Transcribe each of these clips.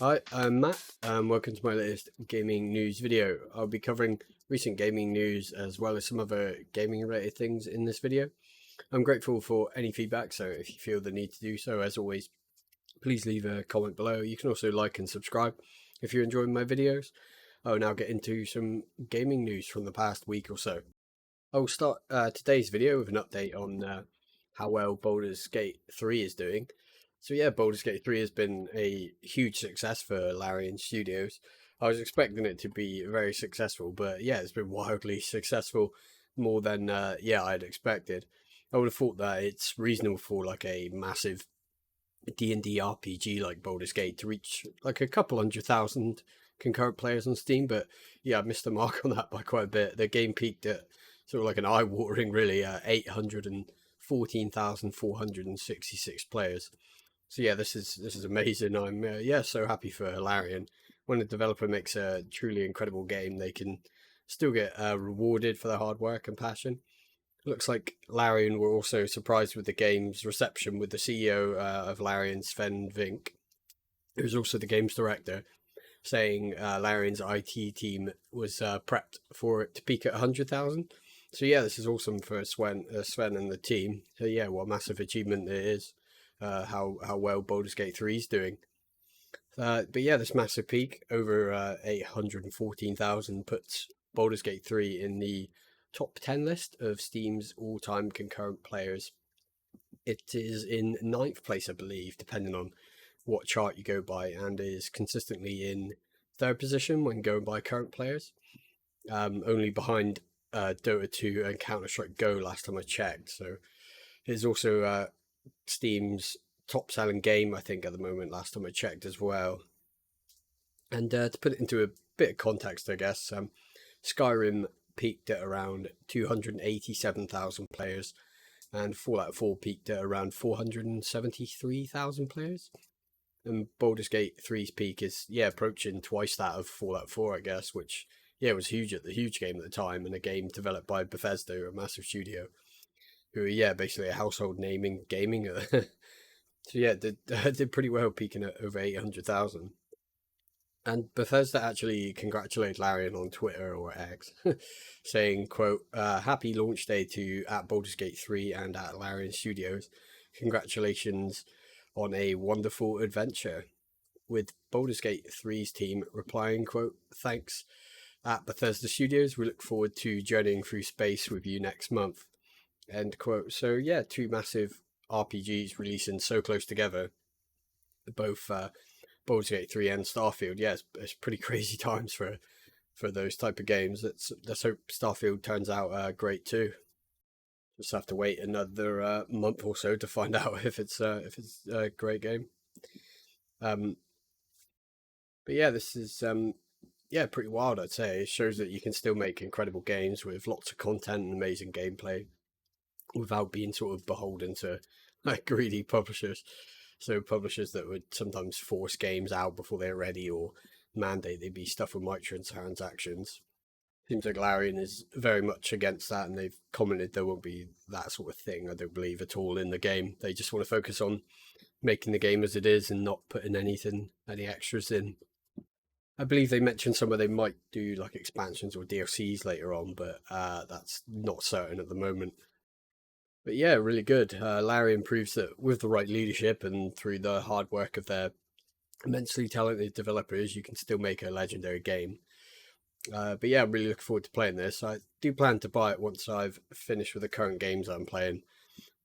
Hi, I'm Matt. Welcome to my latest gaming news video. I'll be covering recent gaming news as well as some other gaming related things in this video. I'm grateful for any feedback, so if you feel the need to do so, as always, please leave a comment below. You can also like and subscribe if you're enjoying my videos. I'll now get into some gaming news from the past week or so. I'll start today's video with an update on how well Baldur's Gate 3 is doing. So yeah, Baldur's Gate 3 has been a huge success for Larian Studios. I was expecting it to be very successful, but yeah, it's been wildly successful, more than I'd expected. I would have thought that it's reasonable for like a massive D&D RPG like Baldur's Gate to reach like a couple 100,000 concurrent players on Steam, but yeah, I missed the mark on that by quite a bit. The game peaked at sort of like an eye-watering, really, 814,466 players. So yeah, this is amazing. I'm so happy for Larian. When a developer makes a truly incredible game, they can still get rewarded for their hard work and passion. Looks like Larian were also surprised with the game's reception, with the CEO of Larian, Sven Vink, who's also the game's director, saying Larian's IT team was prepped for it to peak at 100,000. So yeah, this is awesome for Sven and the team. So yeah, what a massive achievement it is. How well Baldur's Gate 3 is doing. But yeah, this massive peak over 814,000 puts Baldur's Gate 3 in the top 10 list of Steam's all-time concurrent players. It is in ninth place, I believe, depending on what chart you go by, and is consistently in third position when going by current players, only behind Dota 2 and Counter-Strike Go last time I checked. So it's also Steam's top-selling game, I think, at the moment, last time I checked as well. And to put it into a bit of context, I guess, Skyrim peaked at around 287,000 players, and Fallout 4 peaked at around 473,000 players. And Baldur's Gate 3's peak is, approaching twice that of Fallout 4, I guess, which, was huge huge game at the time, and a game developed by Bethesda, a massive studio, who are, basically a household name in gaming. So yeah, did pretty well, peaking at over 800,000. And Bethesda actually congratulated Larian on Twitter or X, saying, quote, happy launch day to at Baldur's Gate 3 and at Larian Studios. Congratulations on a wonderful adventure. With Baldur's Gate 3's team replying, quote, thanks at Bethesda Studios. We look forward to journeying through space with you next month. End quote. So yeah, two massive RPGs releasing so close together, both Baldur's Gate 3 and Starfield. Yeah, it's pretty crazy times for those type of games. Let's hope Starfield turns out great too. Just have to wait another month or so to find out if it's a great game. But yeah, this is pretty wild, I'd say. It shows that you can still make incredible games with lots of content and amazing gameplay without being sort of beholden to like greedy publishers. So publishers that would sometimes force games out before they're ready, or mandate they be stuff with microtransactions. Seems like Larian is very much against that, and they've commented there won't be that sort of thing, I don't believe, at all in the game. They just want to focus on making the game as it is and not putting any extras in. I believe they mentioned somewhere they might do like expansions or DLCs later on, but that's not certain at the moment. But yeah, really good. Larian proves that with the right leadership and through the hard work of their immensely talented developers, you can still make a legendary game. But yeah, I'm really looking forward to playing this. I do plan to buy it once I've finished with the current games I'm playing.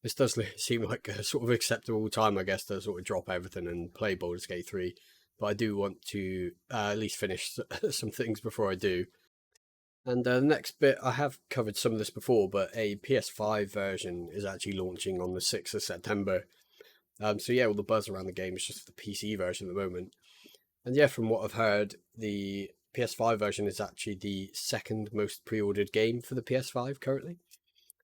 This does seem like a sort of acceptable time, I guess, to sort of drop everything and play Baldur's Gate 3. But I do want to at least finish some things before I do. And the next bit, I have covered some of this before, but a PS5 version is actually launching on the 6th of September. So yeah, all the buzz around the game is just the PC version at the moment. And yeah, from what I've heard, the PS5 version is actually the second most pre-ordered game for the PS5 currently.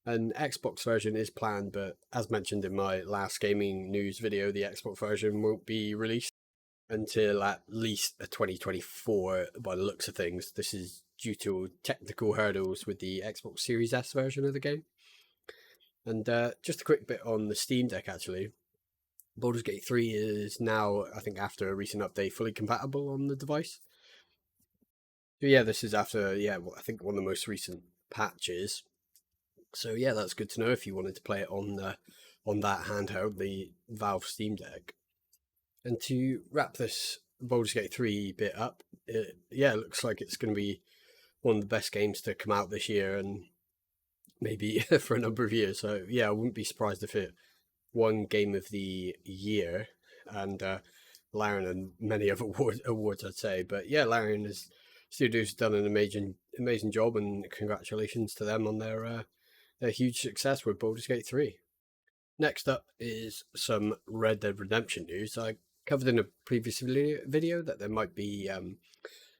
An Xbox version is planned, but as mentioned in my last gaming news video, the Xbox version won't be released until at least 2024 by the looks of things. This is due to technical hurdles with the Xbox Series S version of the game. And just a quick bit on the Steam Deck, actually. Baldur's Gate 3 is now, I think, after a recent update, fully compatible on the device. So yeah, this is after, I think one of the most recent patches. So yeah, that's good to know if you wanted to play it on that handheld, the Valve Steam Deck. And to wrap this Baldur's Gate 3 bit up, it looks like it's going to be one of the best games to come out this year and maybe for a number of years. So yeah, I wouldn't be surprised if it won Game of the Year and Larian and many other awards I'd say. But yeah, Larian is studios done an amazing job, and congratulations to them on their huge success with Baldur's Gate 3. Next up is some Red Dead Redemption news. I covered in a previous video that there might be a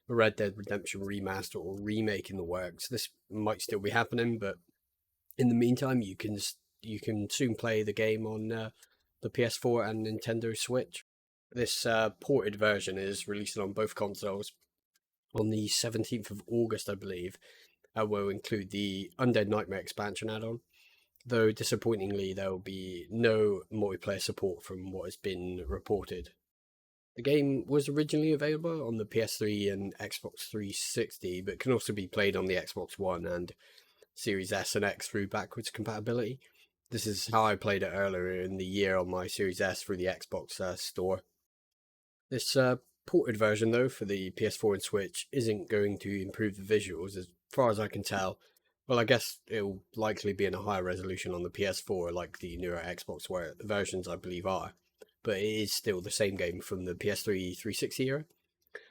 Red Dead Redemption remaster or remake in the works. This might still be happening, but in the meantime, you can soon play the game on the PS4 and Nintendo Switch. This ported version is releasing on both consoles on the 17th of August, I believe. Will include the Undead Nightmare expansion add-on, though disappointingly there will be no multiplayer support from what has been reported. The game was originally available on the PS3 and Xbox 360, but can also be played on the Xbox One and Series S and X through backwards compatibility. This is how I played it earlier in the year on my Series S through the Xbox store. This ported version, though, for the PS4 and Switch isn't going to improve the visuals, as far as I can tell. Well, I guess it'll likely be in a higher resolution on the PS4, like the newer Xbox versions, I believe, are. But it is still the same game from the PS3 360 era.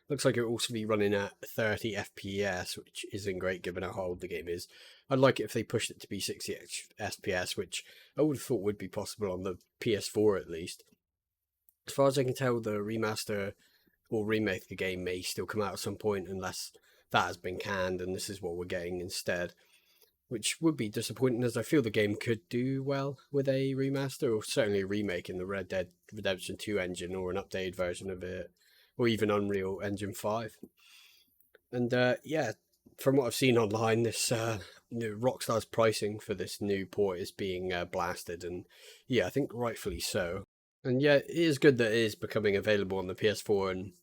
Looks like it'll also be running at 30 FPS, which isn't great given how old the game is. I'd like it if they pushed it to be 60 FPS, which I would have thought would be possible on the PS4 at least. As far as I can tell, the remaster or remake of the game may still come out at some point, unless that has been canned and this is what we're getting instead, which would be disappointing, as I feel the game could do well with a remaster, or certainly a remake in the Red Dead Redemption 2 engine, or an updated version of it, or even Unreal Engine 5. And from what I've seen online, this Rockstar's pricing for this new port is being blasted, and I think rightfully so. And yeah, it is good that it is becoming available on the PS4 and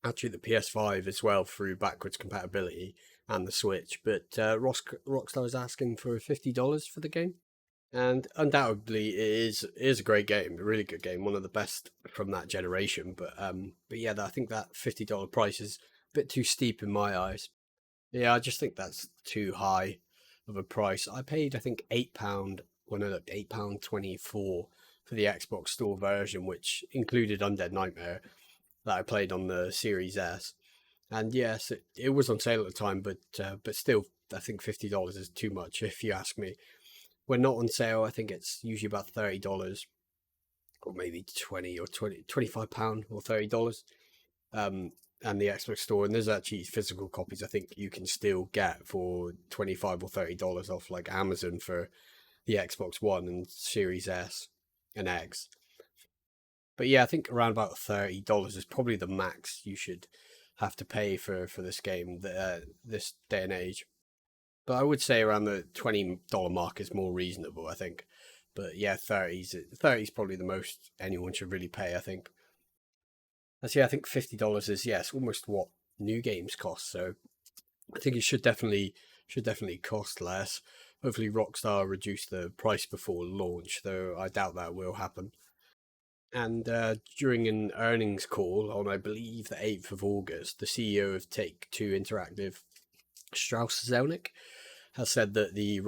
actually the PS5 as well through backwards compatibility and the Switch. But Rockstar is asking for $50 for the game, and undoubtedly it is a great game, a really good game, one of the best from that generation. But yeah, I think that $50 price is a bit too steep in my eyes. Yeah, I just think that's too high of a price. I paid, I think, £8. When I looked, £8.24 for the Xbox Store version, which included Undead Nightmare that I played on the Series S. And yes, it was on sale at the time, but still, I think $50 is too much if you ask me. When not on sale, I think it's usually about $30, or maybe 20 or 20, £25 or $30. And the Xbox Store, and there's actually physical copies I think you can still get for $25 or $30 off, like Amazon, for the Xbox One and Series S and X. But yeah, I think around about $30 is probably the max you should have to pay for this game this day and age. But I would say around the $20 mark is more reasonable, I think. But yeah, 30's probably the most anyone should really pay, I think. And so yeah, I think $50 is, it's almost what new games cost. So I think it should definitely cost less. Hopefully Rockstar reduce the price before launch, though I doubt that will happen. And during an earnings call on, I believe, the 8th of August, the CEO of Take-Two Interactive, Strauss Zelnick, has said that the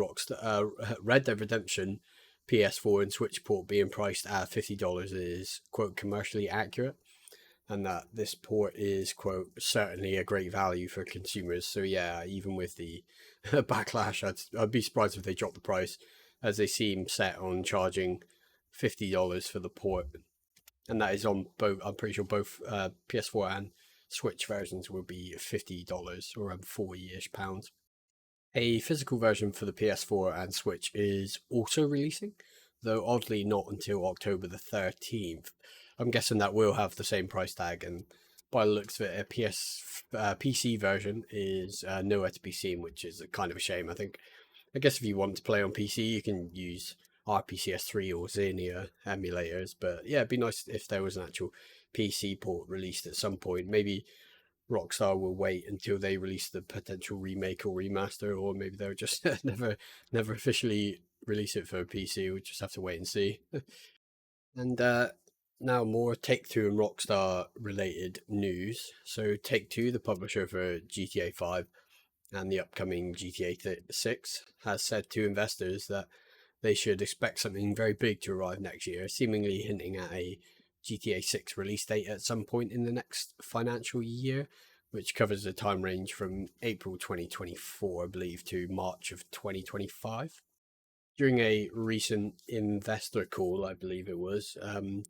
Red Dead Redemption PS4 and Switch port being priced at $50 is, quote, commercially accurate, and that this port is, quote, certainly a great value for consumers. So yeah, even with the backlash, I'd be surprised if they drop the price, as they seem set on charging $50 for the port. And that is on both, I'm pretty sure both PS4 and Switch versions will be $50, or around 40-ish pounds. A physical version for the PS4 and Switch is also releasing, though oddly not until October the 13th. I'm guessing that will have the same price tag, and by the looks of it, a PC version is nowhere to be seen, which is a kind of a shame. I guess if you want to play on PC, you can use RPCS3 or Xenia emulators. But yeah, it'd be nice if there was an actual PC port released at some point. Maybe Rockstar will wait until they release the potential remake or remaster, or maybe they'll just never officially release it for PC. We'll just have to wait and see. And now more Take-Two and Rockstar related news. So Take-Two, the publisher for GTA 5 and the upcoming GTA 6, has said to investors that they should expect something very big to arrive next year, seemingly hinting at a GTA 6 release date at some point in the next financial year, which covers a time range from April 2024, I believe, to March of 2025. During a recent investor call, I believe it was,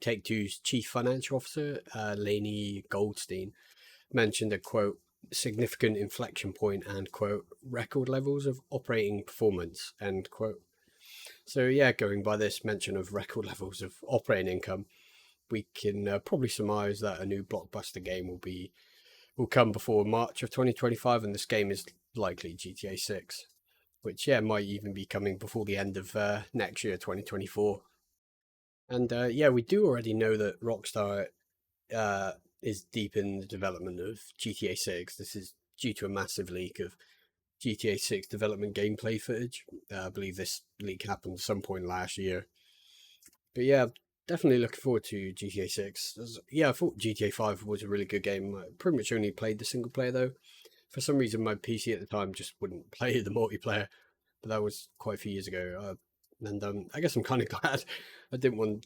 Take Two's chief financial officer, Lainey Goldstein, mentioned a quote, significant inflection point and quote, record levels of operating performance, end quote. So, yeah, going by this mention of record levels of operating income, we can probably surmise that a new blockbuster game will come before March of 2025, and this game is likely GTA 6, which yeah might even be coming before the end of next year, 2024. And yeah, we do already know that Rockstar uh, is deep in the development of GTA 6. This is due to a massive leak of GTA 6 development gameplay footage. I believe this leak happened at some point last year. But yeah, definitely looking forward to GTA 6. Yeah, I thought GTA 5 was a really good game. I pretty much only played the single player though. For some reason, my PC at the time just wouldn't play the multiplayer, but that was quite a few years ago. And I guess I'm kind of glad I didn't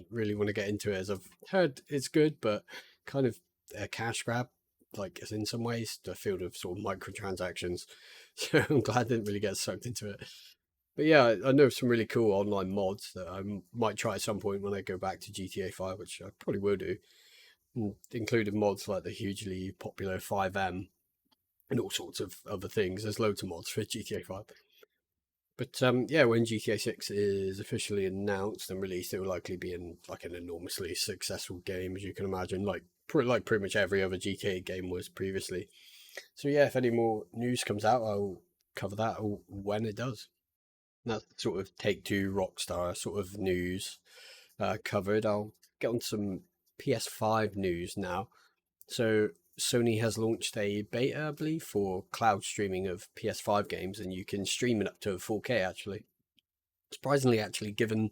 really want to get into it, as I've heard it's good, but kind of a cash grab, like as in some ways, the field of sort of microtransactions. So I'm glad I didn't really get sucked into it. But yeah, I know some really cool online mods that I might try at some point when I go back to GTA 5, which I probably will do, including mods like the hugely popular 5M and all sorts of other things. There's loads of mods for GTA 5. But yeah, when GTA 6 is officially announced and released, it will likely be like an enormously successful game, as you can imagine, like pretty much every other GTA game was previously. So yeah, if any more news comes out, I'll cover that when it does. That's sort of Take Two Rockstar sort of news covered. I'll get on some PS5 news now. So Sony has launched a beta, I believe, for cloud streaming of PS5 games, and you can stream it up to 4K actually. Surprisingly, actually, given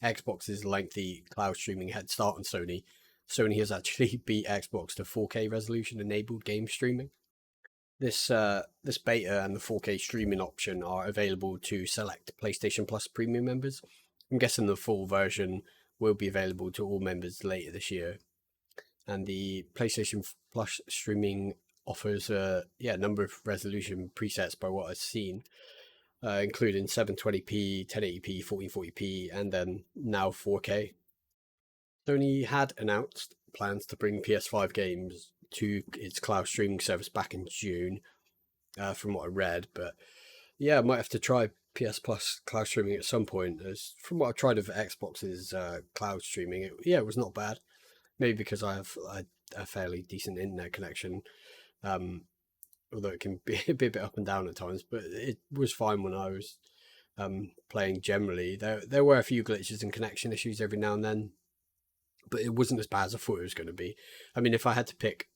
Xbox's lengthy cloud streaming head start on Sony, Sony has actually beat Xbox to 4K resolution enabled game streaming. This beta and the 4K streaming option are available to select PlayStation Plus premium members. I'm guessing the full version will be available to all members later this year. And the PlayStation Plus streaming offers a number of resolution presets by what I've seen, including 720p, 1080p, 1440p, and then now 4K. Sony had announced plans to bring PS5 games to its cloud streaming service back in June, from what I read. But yeah, I might have to try PS Plus cloud streaming at some point. As from what I tried of Xbox's cloud streaming, it was not bad. Maybe because I have a fairly decent internet connection, um, although it can be a bit up and down at times. But it was fine when I was playing generally. There were a few glitches and connection issues every now and then, but it wasn't as bad as I thought it was going to be. I mean, if I had to pick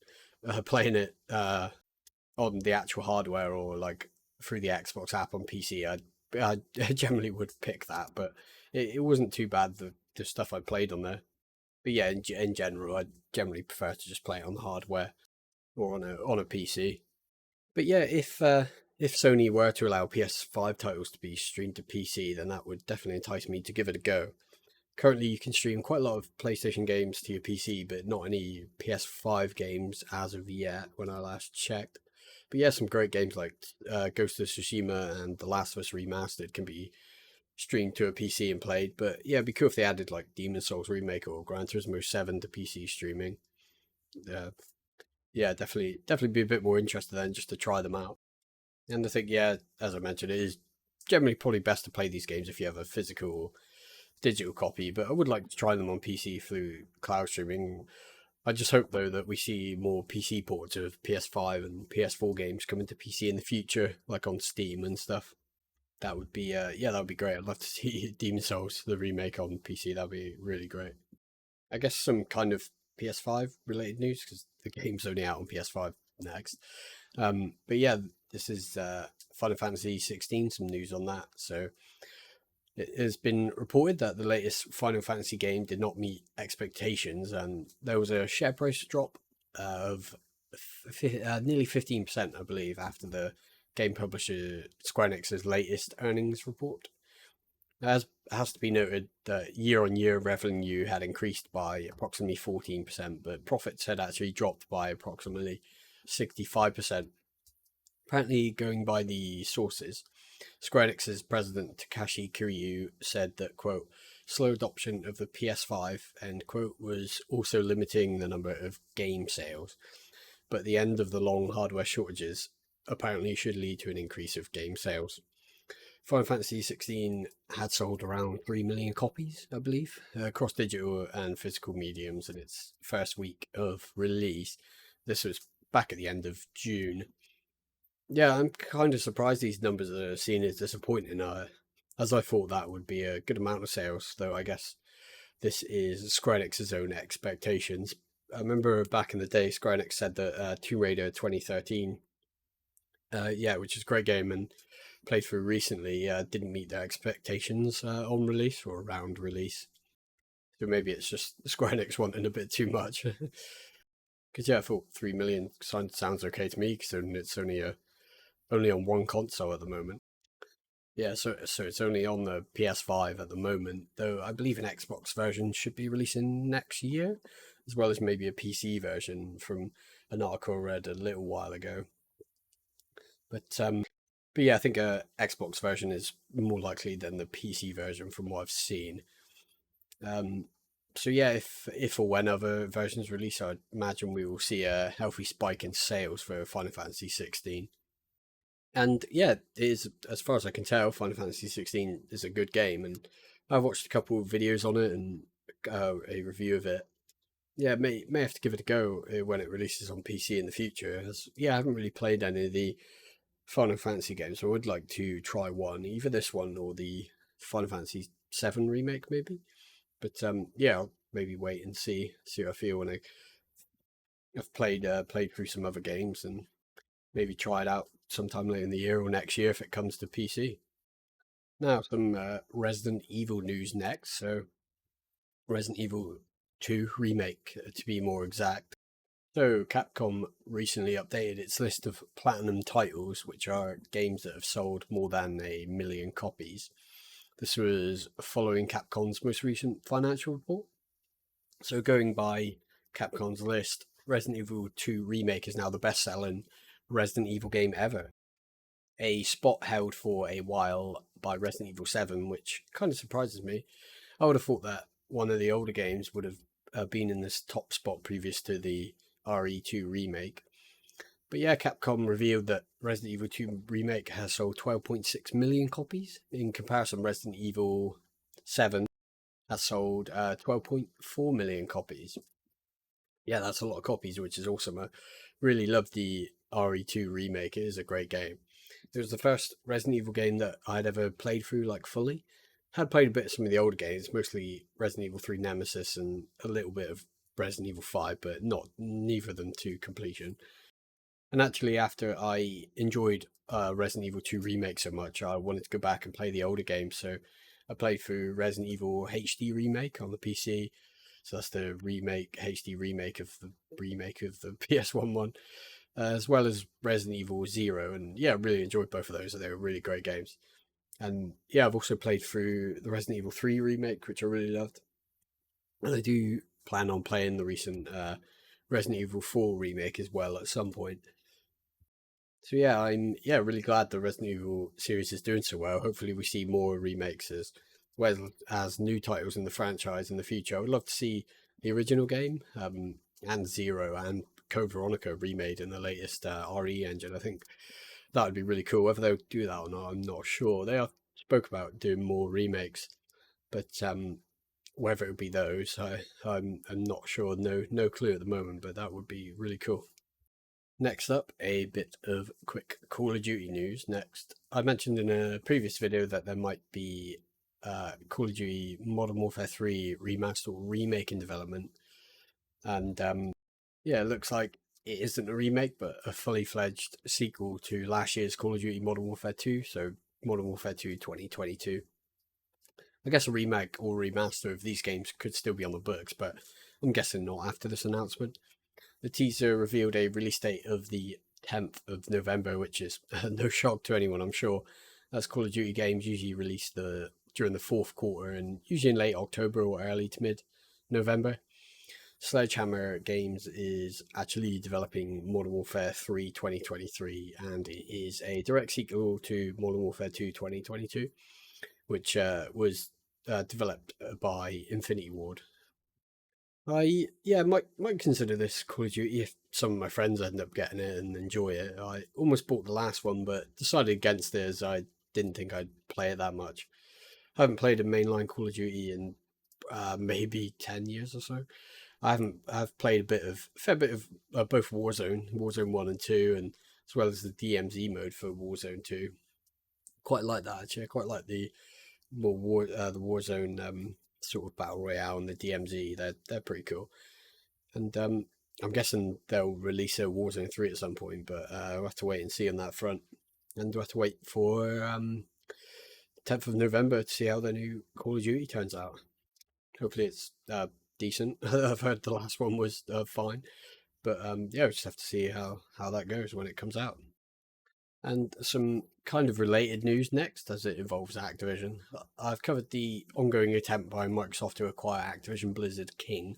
playing it on the actual hardware or like through the Xbox app on PC, I generally would pick that. But it wasn't too bad, the stuff I played on there. But yeah, in general, I generally prefer to just play it on the hardware or on a PC. But yeah, if Sony were to allow PS5 titles to be streamed to PC, then that would definitely entice me to give it a go. Currently, you can stream quite a lot of PlayStation games to your PC, but not any PS5 games as of yet, when I last checked. But yeah, some great games like Ghost of Tsushima and The Last of Us Remastered can be streamed to a PC and played. But yeah, it'd be cool if they added like Demon Souls Remake or Gran Turismo 7 to PC streaming. Uh, yeah, definitely be a bit more interested then just to try them out. And I think, yeah, as I mentioned, it is generally probably best to play these games if you have a physical digital copy, but I would like to try them on PC through cloud streaming. I just hope though that we see more PC ports of PS5 and PS4 games coming to PC in the future, like on Steam and stuff. that would be yeah, that would be great. I'd love to see Demon Souls the remake on PC. That'd be really great. I guess some kind of PS5 related news because the game's only out on PS5 next. But yeah, this is Final Fantasy 16. Some news on that. So it has been reported that the latest Final Fantasy game did not meet expectations, and there was a share price drop of nearly 15%, I believe, after the game publisher Square Enix's latest earnings report. As it has to be noted that year-on-year revenue had increased by approximately 14%, but profits had actually dropped by approximately 65%. Apparently, going by the sources, Square Enix's president Takashi Kiryu said that, quote, slow adoption of the PS5, end quote, was also limiting the number of game sales, but the end of the long hardware shortages apparently should lead to an increase of game sales. Final Fantasy XVI had sold around 3 million copies, I believe, across digital and physical mediums in its first week of release. This was back at the end of June. Yeah, I'm kind of surprised these numbers are seen as disappointing, as I thought that would be a good amount of sales, though I guess this is Square Enix's own expectations. I remember back in the day, Square Enix said that Tomb Raider 2013, yeah, which is a great game and played through recently, didn't meet their expectations on release or around release. So maybe it's just Square Enix wanting a bit too much. Because yeah, I thought 3 million sounds okay to me because it's only on one console at the moment. Yeah, so it's only on the PS5 at the moment, though I believe an Xbox version should be releasing next year, as well as maybe a PC version from an article I read a little while ago. But yeah, I think a Xbox version is more likely than the PC version from what I've seen. Um, so yeah, if or when other versions release, I'd imagine we will see a healthy spike in sales for Final Fantasy 16. And yeah, it is, as far as I can tell, Final Fantasy 16 is a good game, and I've watched a couple of videos on it and a review of it. Yeah, may have to give it a go when it releases on PC in the future. As yeah, I haven't really played any of the Final Fantasy games. So I would like to try one, either this one or the Final Fantasy VII remake, maybe. But yeah, I'll maybe wait and see how I feel when I've played through some other games and maybe try it out sometime later in the year or next year if it comes to PC. Now, some Resident Evil news next. So, Resident Evil 2 remake, to be more exact. So, Capcom recently updated its list of platinum titles, which are games that have sold more than 1 million copies. This was following Capcom's most recent financial report. So, going by Capcom's list, Resident Evil 2 Remake is now the best selling Resident Evil game ever. A spot held for a while by Resident Evil 7, which kind of surprises me. I would have thought that one of the older games would have been in this top spot previous to the RE2 remake. But yeah, Capcom revealed that Resident Evil 2 Remake has sold 12.6 million copies. In comparison, Resident Evil 7 has sold 12.4 million copies. Yeah, that's a lot of copies, which is awesome. I really love the RE2 remake. It is a great game. It was the first Resident Evil game that I'd ever played through like fully. Had played a bit of some of the older games, mostly Resident Evil 3 Nemesis and a little bit of Resident Evil 5, but not neither of them to completion. And actually, after I enjoyed Resident Evil 2 Remake so much, I wanted to go back and play the older games. So I played through Resident Evil HD Remake on the PC. So that's the remake, HD remake of the PS1 one, as well as Resident Evil Zero. And yeah, I really enjoyed both of those. They were really great games. And yeah, I've also played through the Resident Evil 3 remake, which I really loved. And I do plan on playing the recent Resident Evil 4 remake as well at some point. So yeah, I'm really glad the Resident Evil series is doing so well. Hopefully, we see more remakes as well as new titles in the franchise in the future. I would love to see the original game and Zero and Code Veronica remade in the latest RE engine. I think that would be really cool. Whether they'll do that or not, I'm not sure. They have spoke about doing more remakes, but whether it would be those, I'm not sure. No clue at the moment, but that would be really cool. Next up, a bit of quick Call of Duty news. Next, I mentioned in a previous video that there might be Call of Duty Modern Warfare 3 remaster or remake in development. And yeah, it looks like it isn't a remake, but a fully fledged sequel to last year's Call of Duty Modern Warfare 2, so Modern Warfare 2 2022. I guess a remake or remaster of these games could still be on the books, but I'm guessing not after this announcement. The teaser revealed a release date of the 10th of November, which is no shock to anyone, I'm sure, as Call of Duty games usually release during the fourth quarter and usually in late October or early to mid November. Sledgehammer Games is actually developing Modern Warfare 3 2023, and it is a direct sequel to Modern Warfare 2 2022, which was developed by Infinity Ward. I might consider this Call of Duty if some of my friends end up getting it and enjoy it. I almost bought the last one, but decided against it as I didn't think I'd play it that much. I haven't played a mainline Call of Duty in maybe 10 years or so. I've played fair bit of both Warzone 1 and 2, and as well as the DMZ mode for Warzone 2. Quite like that actually. I quite like the the Warzone sort of battle royale and the DMZ. They're pretty cool. And I'm guessing they'll release a Warzone 3 at some point, but we'll have to wait and see on that front. And we'll have to wait for 10th of November to see how the new Call of Duty turns out. Hopefully it's decent. I've heard the last one was fine. But yeah, we'll just have to see how that goes when it comes out. And some kind of related news next, as it involves Activision. I've covered the ongoing attempt by Microsoft to acquire Activision Blizzard King,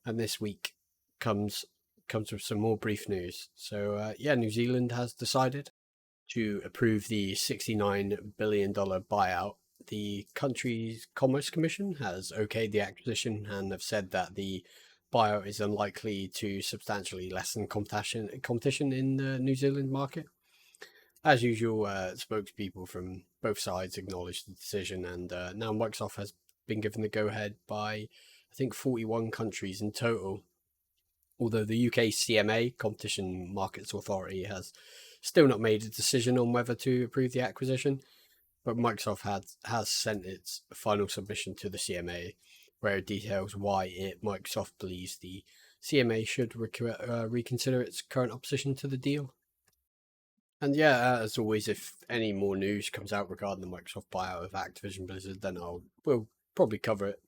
and this week comes with some more brief news. So yeah, New Zealand has decided to approve the $69 billion buyout. The country's Commerce Commission has okayed the acquisition and have said that the buyout is unlikely to substantially lessen competition in the New Zealand market. As usual, spokespeople from both sides acknowledged the decision, and now Microsoft has been given the go-ahead by, I think, 41 countries in total. Although the UK CMA, Competition Markets Authority, has still not made a decision on whether to approve the acquisition, but Microsoft has sent its final submission to the CMA, where it details why Microsoft believes the CMA should reconsider its current opposition to the deal. And yeah, as always, if any more news comes out regarding the Microsoft buyout of Activision Blizzard, then we'll probably cover it.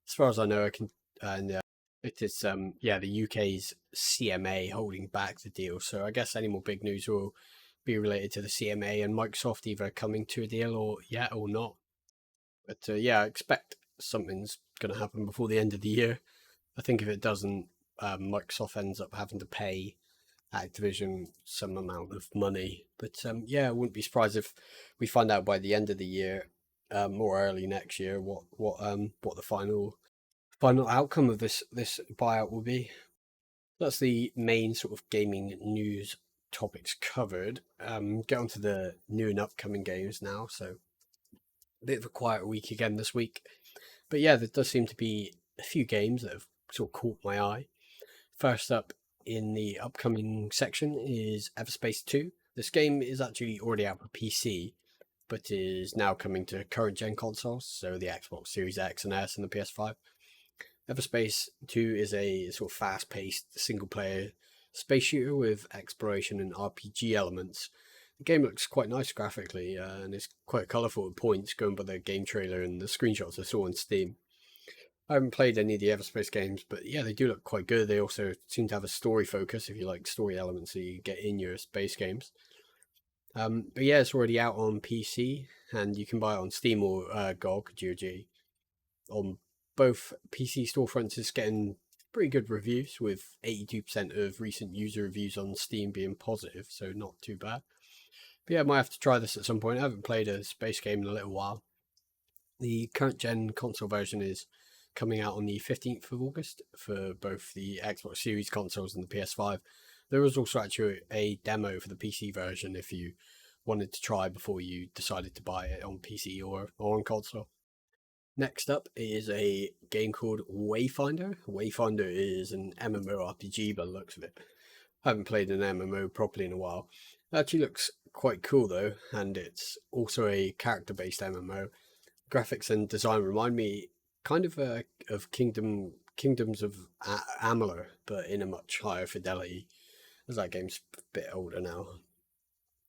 As far as I know, I can, and it is the UK's CMA holding back the deal. So I guess any more big news will be related to the CMA and Microsoft either coming to a deal or not. But yeah, I expect something's going to happen before the end of the year. I think if it doesn't, Microsoft ends up having to pay Activision some amount of money. But yeah, I wouldn't be surprised if we find out by the end of the year, or early next year, what the final outcome of this buyout will be. That's the main sort of gaming news topics covered. Get on to the new and upcoming games now. So a bit of a quiet week again this week. But yeah, there does seem to be a few games that have sort of caught my eye. First up in the upcoming section is Everspace 2. This game is actually already out for PC, but is now coming to current gen consoles, so the Xbox Series X and S and the PS5. Everspace 2 is a sort of fast-paced single-player space shooter with exploration and RPG elements. The game looks quite nice graphically, and it's quite colourful at points, going by the game trailer and the screenshots I saw on Steam. I haven't played any of the Everspace games, but yeah, they do look quite good. They also seem to have a story focus, if you like story elements that you get in your space games. But yeah, it's already out on PC, and you can buy it on Steam or GOG. On both PC storefronts, it's getting pretty good reviews, with 82% of recent user reviews on Steam being positive, so not too bad. But yeah, I might have to try this at some point. I haven't played a space game in a little while. The current gen console version is coming out on the 15th of August for both the Xbox Series consoles and the PS5. There was also actually a demo for the PC version if you wanted to try before you decided to buy it on PC or on console. Next up is a game called Wayfinder. Wayfinder is an MMORPG by the looks of it. I haven't played an MMO properly in a while. It actually looks quite cool though, and it's also a character-based MMO. Graphics and design remind me kind of Kingdoms of Amalur, but in a much higher fidelity. As that game's a bit older now.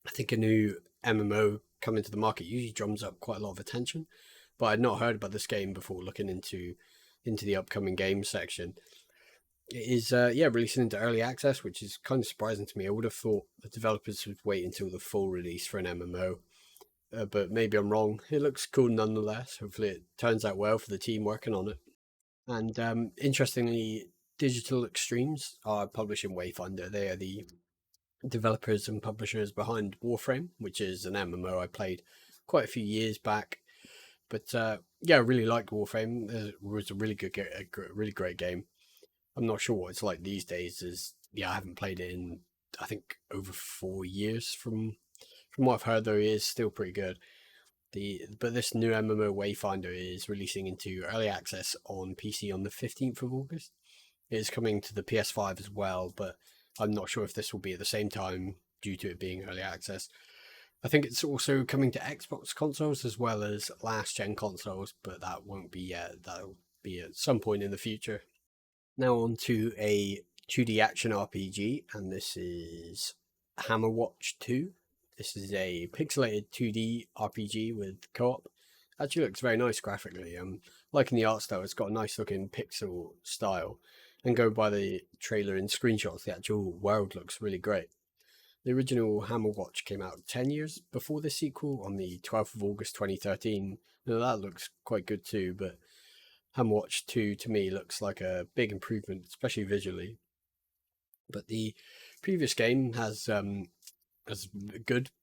I think a new MMO coming to the market usually drums up quite a lot of attention, but I'd not heard about this game before looking into the upcoming games section. It is releasing into early access, which is kind of surprising to me. I would have thought the developers would wait until the full release for an MMO, but maybe I'm wrong. It looks cool nonetheless. Hopefully, it turns out well for the team working on it. And interestingly, Digital Extremes are publishing Wayfinder. They are the developers and publishers behind Warframe, which is an MMO I played quite a few years back. But I really liked Warframe. It was a really great game. I'm not sure what it's like these days. I haven't played it in I think over 4 years. From what I've heard, though, it is still pretty good. But this new MMO Wayfinder is releasing into early access on PC on the 15th of August. It is coming to the PS5 as well, but I'm not sure if this will be at the same time due to it being early access. I think it's also coming to Xbox consoles as well as last gen consoles, but that won't be yet. That'll be at some point in the future. Now on to a 2D action RPG, and this is Hammerwatch 2. This is a pixelated 2D RPG with co-op. Actually looks very nice graphically. I'm liking the art style. It's got a nice looking pixel style. And go by the trailer and screenshots, the actual world looks really great. The original Hammerwatch came out 10 years before the sequel on the 12th of August 2013. Now that looks quite good too, but Hammerwatch 2 to me looks like a big improvement, especially visually. But the previous game has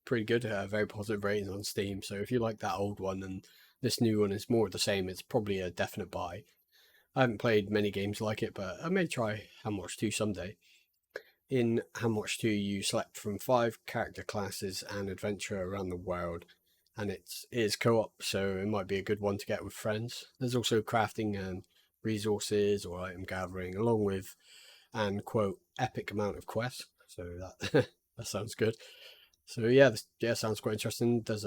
pretty good, very positive ratings on Steam. So if you like that old one and this new one is more of the same, it's probably a definite buy. I haven't played many games like it, but I may try Hamwatch 2 someday. In Hamwatch 2, you select from 5 character classes and adventure around the world, and it is co-op, so it might be a good one to get with friends. There's also crafting and resources or item gathering, along with an quote epic amount of quests. So that that sounds good. So sounds quite interesting. There's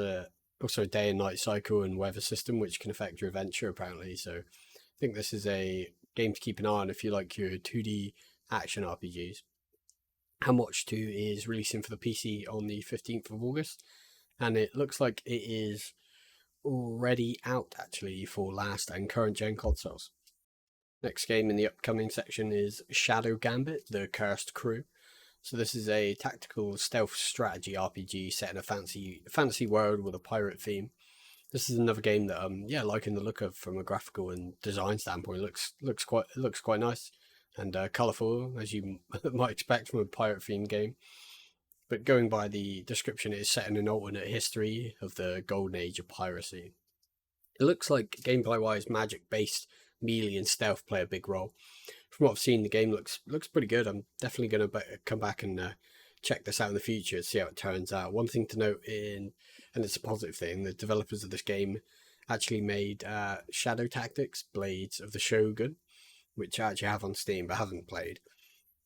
also a day and night cycle and weather system which can affect your adventure apparently. So I think this is a game to keep an eye on if you like your 2D action RPGs. Hamwatch 2 is releasing for the PC on the 15th of August, and it looks like it is already out actually for last and current gen consoles. Next game in the upcoming section is Shadow Gambit, The Cursed Crew. So this is a tactical stealth strategy RPG set in a fantasy world with a pirate theme. This is another game that liking the look of from a graphical and design standpoint. Looks quite nice and colourful, as you might expect from a pirate themed game. But going by the description, it is set in an alternate history of the golden age of piracy. It looks like gameplay wise, magic based melee and stealth play a big role. From what I've seen, the game looks pretty good. I'm definitely going to come back and check this out in the future and see how it turns out. One thing to note and it's a positive thing, the developers of this game actually made Shadow Tactics, Blades of the Shogun, which I actually have on Steam but haven't played.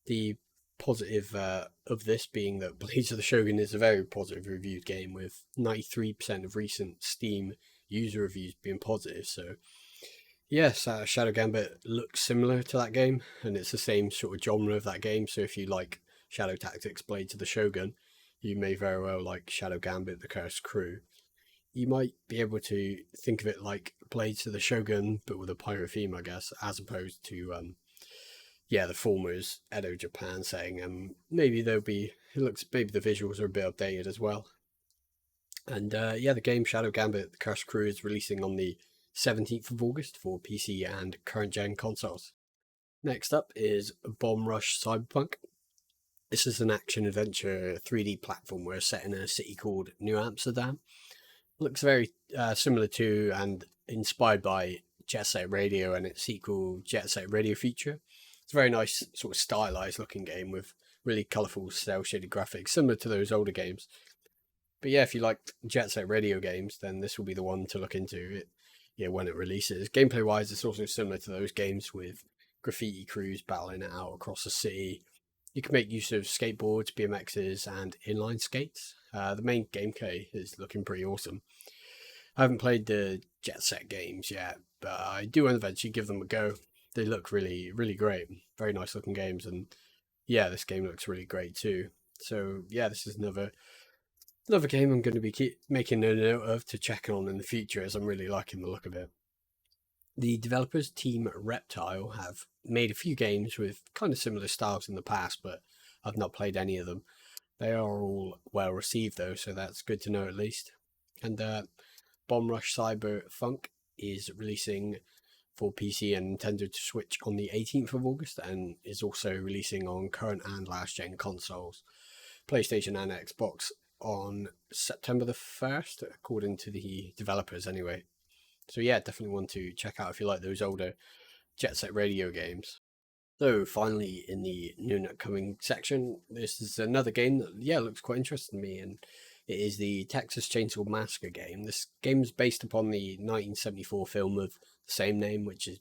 The positive of this being that Blades of the Shogun is a very positive reviewed game, with 93% of recent Steam user reviews being positive. So yes, Shadow Gambit looks similar to that game, and it's the same sort of genre of that game. So if you like Shadow Tactics, Blades of the Shogun, you may very well like Shadow Gambit, The Cursed Crew. You might be able to think of it like Blades of the Shogun, but with a pirate theme, I guess, as opposed to the former is Edo Japan setting. Maybe maybe the visuals are a bit updated as well. And the game Shadow Gambit, The Cursed Crew is releasing on the 17th of August for PC and current gen consoles. Next up is Bomb Rush Cyberpunk. This is an action adventure 3D platformer set in a city called New Amsterdam. Looks very similar to and inspired by Jet Set Radio and its sequel Jet Set Radio Future. It's a very nice sort of stylized looking game with really colourful cel shaded graphics, similar to those older games. But yeah, if you like Jet Set Radio games, then this will be the one to look into. When it releases. Gameplay wise, it's also similar to those games with graffiti crews battling it out across the city. You can make use of skateboards, BMXs, and inline skates. The main gameplay is looking pretty awesome. I haven't played the Jet Set games yet, but I do want to eventually give them a go. They look really, really great. Very nice looking games, and yeah, this game looks really great too. So yeah, this is another game I'm going to be making a note of to check on in the future, as I'm really liking the look of it. The developers Team Reptile have made a few games with kind of similar styles in the past, but I've not played any of them. They are all well received though, so that's good to know at least. And Bomb Rush Cyberpunk is releasing for PC and Nintendo to Switch on the 18th of August and is also releasing on current and last gen consoles, PlayStation and Xbox on September the 1st, according to the developers anyway. So yeah, definitely want to check out if you like those older Jet Set Radio games. So finally, in the new and upcoming section, this is another game that looks quite interesting to me, and it is the Texas Chainsaw Massacre game. This game is based upon the 1974 film of the same name, which is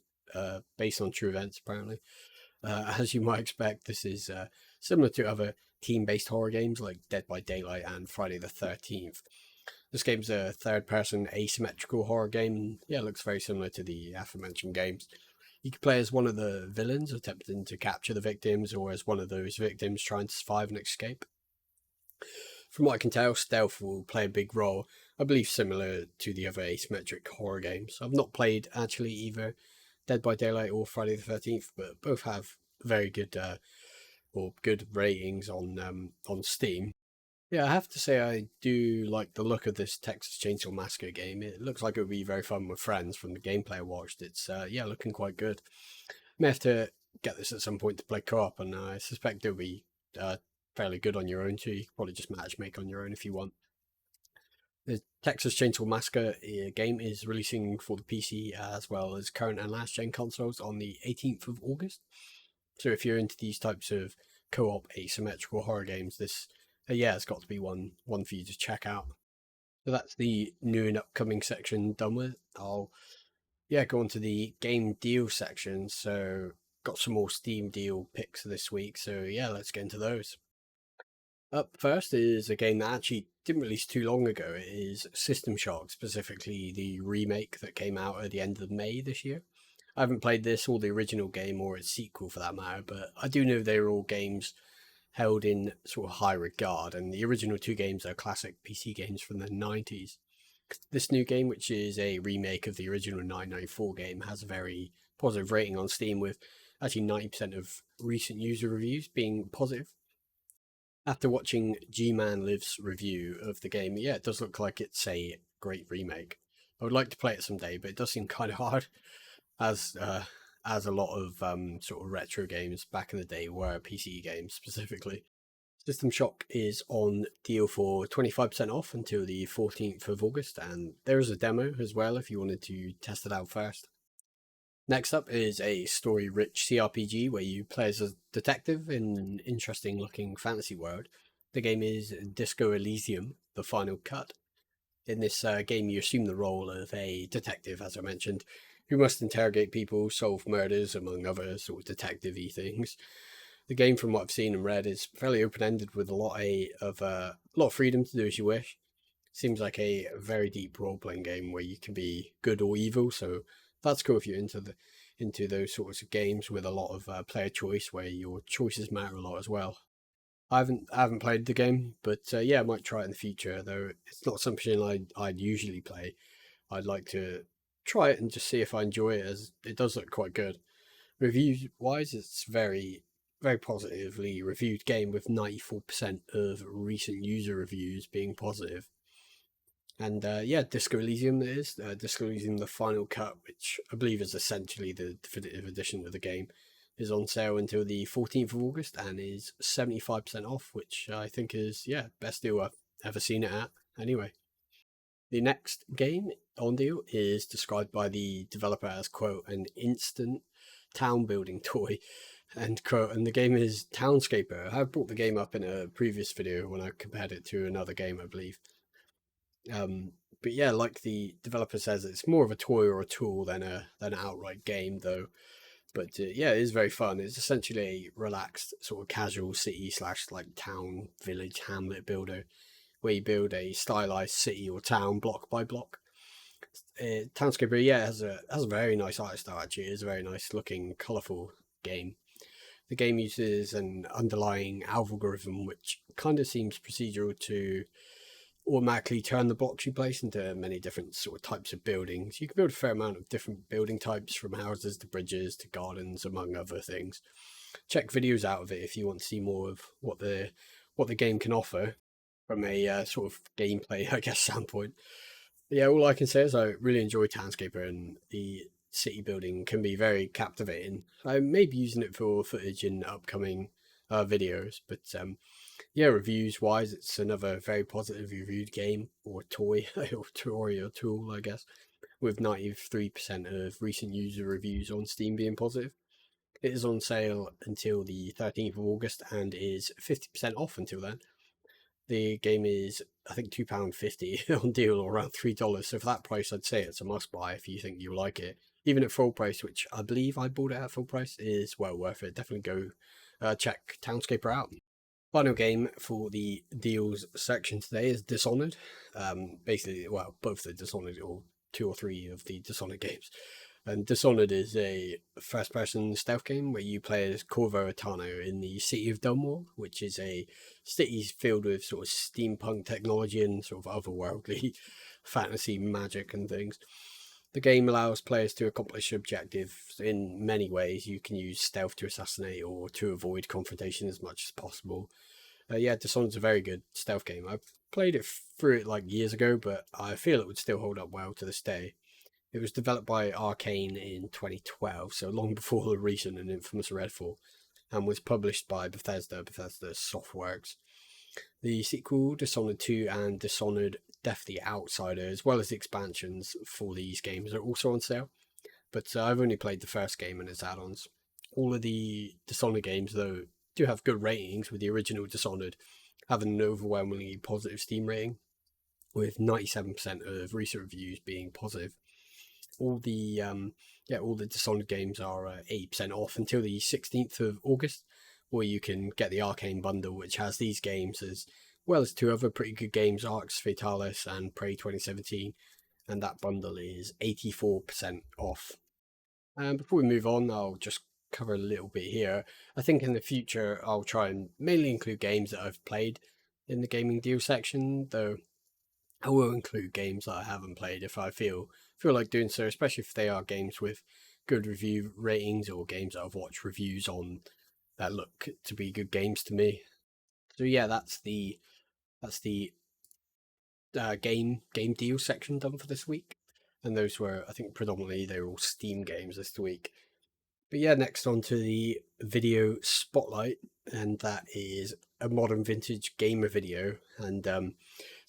based on true events apparently. As you might expect, this is similar to other team-based horror games like Dead by Daylight and Friday the 13th. This game's a third-person asymmetrical horror game, and yeah, it looks very similar to the aforementioned games. You can play as one of the villains attempting to capture the victims, or as one of those victims trying to survive and escape. From what I can tell, stealth will play a big role, I believe similar to the other asymmetric horror games. I've not played actually either Dead by Daylight or Friday the 13th, but both have very good or good ratings on Steam. Yeah, I have to say I do like the look of this Texas Chainsaw Massacre game. It looks like it would be very fun with friends from the gameplay I watched. It's looking quite good. May have to get this at some point to play co-op, and I suspect it'll be fairly good on your own too. You can probably just matchmake on your own if you want. The Texas Chainsaw Massacre game is releasing for the PC as well as current and last gen consoles on the 18th of August. So if you're into these types of co-op asymmetrical horror games, this it's got to be one for you to check out. So that's the new and upcoming section done with. I'll go on to the game deal section. So got some more Steam deal picks this week. So yeah, let's get into those. Up first is a game that actually didn't release too long ago. It is System Shock, specifically the remake that came out at the end of May this year. I haven't played this or the original game or its sequel for that matter, but I do know they are all games held in sort of high regard, and the original two games are classic PC games from the 90s. This new game, which is a remake of the original 994 game, has a very positive rating on Steam, with actually 90% of recent user reviews being positive. After watching G-Man Live's review of the game, yeah, it does look like it's a great remake. I would like to play it someday, but it does seem kind of hard, as a lot of sort of retro games back in the day were PC games specifically. System Shock is on deal for 25% off until the 14th of August, and there is a demo as well if you wanted to test it out first. Next up is a story-rich CRPG where you play as a detective in an interesting-looking fantasy world. The game is Disco Elysium: The Final Cut. In this game, you assume the role of a detective, as I mentioned, who must interrogate people, solve murders, among other sort of detective-y things. The game, from what I've seen and read, is fairly open-ended with a lot of freedom to do as you wish. Seems like a very deep role-playing game where you can be good or evil. So that's cool if you're into those sorts of games with a lot of player choice, where your choices matter a lot as well. I haven't played the game, but I might try it in the future. Though it's not something I'd usually play. I'd like to try it and just see if I enjoy it, as it does look quite good. Reviews wise, it's very positively reviewed game, with 94% of recent user reviews being positive. And Disco Elysium it is. Disco Elysium: The Final Cut, which I believe is essentially the definitive edition of the game, is on sale until the 14th of August and is 75% off, which I think is, best deal I've ever seen it at. Anyway, the next game on deal is described by the developer as, quote, an instant town building toy, end quote, and the game is Townscaper. I brought the game up in a previous video when I compared it to another game, I believe. But yeah, like the developer says, it's more of a toy or a tool than an outright game, though But yeah, it is very fun. It's essentially a relaxed, sort of casual city slash like town, village, hamlet builder, where you build a stylized city or town block by block. Townscaper, yeah, has a very nice art style. Actually, it is a very nice looking, colourful game. The game uses an underlying algorithm which kind of seems procedural to automatically turn the blocks you place into many different sort of types of buildings. You can build a fair amount of different building types, from houses to bridges to gardens, among other things. Check videos out of it if you want to see more of what the game can offer from a sort of gameplay, I guess, standpoint. But yeah, all I can say is I really enjoy Townscaper, and the city building can be very captivating. I may be using it for footage in upcoming videos, but yeah, reviews wise, it's another very positive reviewed game or toy or toy or tool, I guess, with 93% of recent user reviews on Steam being positive. It is on sale until the 13th of August and is 50% off until then. The game is, I think, £2.50 on deal, or around $3. So for that price, I'd say it's a must buy if you think you'll like it. Even at full price, which I believe I bought it at full price, is well worth it. Definitely go check Townscaper out. Final game for the deals section today is Dishonored. Basically, well, both the Dishonored, or two or three of the Dishonored games. And Dishonored is a first-person stealth game where you play as Corvo Attano in the city of Dunwall, which is a city filled with sort of steampunk technology and sort of otherworldly fantasy magic and things. The game allows players to accomplish objectives in many ways. You can use stealth to assassinate or to avoid confrontation as much as possible. Yeah, Dishonored's a very good stealth game. I played it through it like years ago, but I feel it would still hold up well to this day. It was developed by Arcane in 2012, so long before the recent and infamous Redfall, and was published by Bethesda Softworks. The sequel, Dishonored 2 and Dishonored Death the Outsider, as well as the expansions for these games, are also on sale, but I've only played the first game and its add-ons. All of the Dishonored games, though, do have good ratings, with the original Dishonored having an overwhelmingly positive Steam rating, with 97% of recent reviews being positive. All the Dishonored games are 80% off until the 16th of August, where you can get the Arcane bundle, which has these games as well as two other pretty good games, Arx Fatalis and Prey 2017, and that bundle is 84% off. And before we move on, I'll just cover a little bit here. I think in the future I'll try and mainly include games that I've played in the gaming deal section, though I will include games that I haven't played if I feel like doing so, especially if they are games with good review ratings or games that I've watched reviews on that look to be good games to me. So yeah, that's the game deal section done for this week, and those were, I think, predominantly they were all Steam games this week. But yeah, next on to the video spotlight, and that is a modern vintage gamer video, and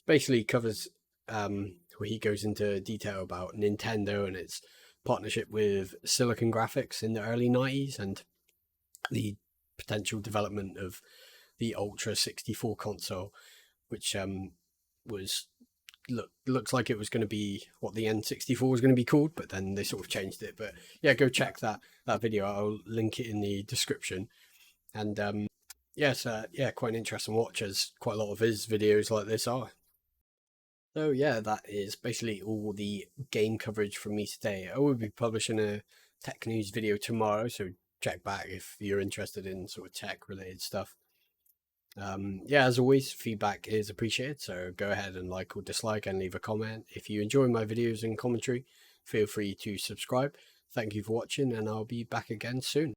basically covers where he goes into detail about Nintendo and its partnership with Silicon Graphics in the early 90s and the potential development of the Ultra 64 console, which was looks like it was going to be what the N64 was going to be called, but then they sort of changed it. But yeah, go check that video. I'll link it in the description. And yes, quite an interesting watch, as quite a lot of his videos like this are. So yeah, that is basically all the game coverage from me today. I will be publishing a tech news video tomorrow, so check back if you're interested in sort of tech related stuff. Yeah, as always, feedback is appreciated, so go ahead and like or dislike and leave a comment. If you enjoy my videos and commentary, feel free to subscribe. Thank you for watching, and I'll be back again soon.